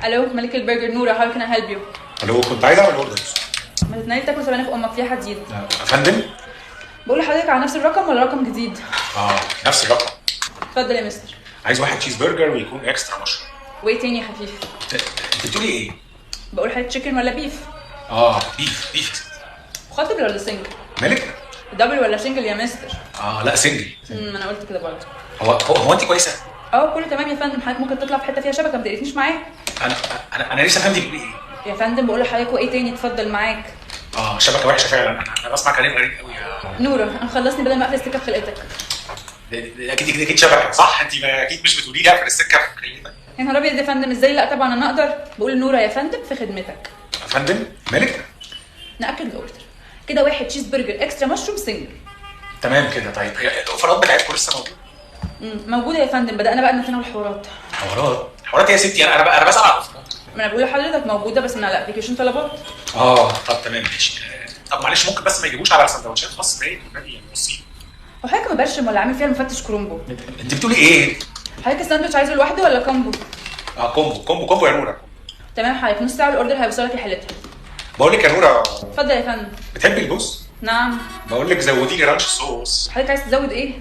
الو ملك البرجر نورة، هاو كان هيلب يو؟ الو، كنت عايز اعمل اوردر. ما تتنيل تاكل سبانخ امك فيها حديد. يا فندم. بقول لحضرتك على نفس الرقم ولا رقم جديد؟ نفس الرقم. اتفضل يا مستر. عايز واحد تشيز برجر ويكون اكسترا مشروم. وايه تاني يا خفيف؟ انت بتقولي ايه؟ بقول حضرتك تشيكن ولا بيف؟ بيف. مخاطب ولا سنجل؟ مالك؟ دبل ولا سنجل يا مستر؟ لا سنجل. انا قلت كده برضه. هو انت كويسه؟ كله تمام يا فندم. حضرتك ممكن تطلع في حته فيها شبكه، ما تقرفنيش معاك. انا لسه فاهم انت بتقولي ايه. يا فندم بقول لحضرتك وايه تاني؟ اتفضل معاك. شبكه وحشه فعلا. انا بسمع كلام غريب قوي يا نورة، انا خلصني بدل ما اقفل السكه في خلقتك. اكيد شبكه صح؟ انت اكيد مش بتقولي لي اقفل السكه في خلقتك. يا نهار ابيض يا فندم، ازاي؟ لا طبعا انا اقدر. بقول نورة يا فندم في خدمتك. يا فندم مالك؟ ناكد الاوردر كده. واحد تشيز برجر اكسترا مشروم سنجل. تمام كده. طيب هي الاوفرات بتاعتكم لسه موجوده؟ موجوده يا فندم. بدانا بقى نتناول الحوارات. حوارات يا ستي؟ انا بسال على الاوفرات. ما انا بقول لحضرتك موجوده بس من على ابلكيشن طلبات. طب تمام ماشي. طب معلش ممكن بس ما يجيبوش على سندوتشات خاص باين والنبي يعني بصي. هو حضرتك مبرشم ولا عامل فيها المفتش كرومبو؟ انت بتقولي ايه؟ حضرتك الساندوتش عايزه لوحده ولا كومبو؟ كومبو يا نوره. تمام حضرتك، نص ساعه الاوردر هيوصلك يا حالتها. بقول لك يا نوره. اتفضل يا فندم. بتحبي البوس؟ نعم. بقول لك زودي لي رانش صوص. حضرتك عايز تزود ايه؟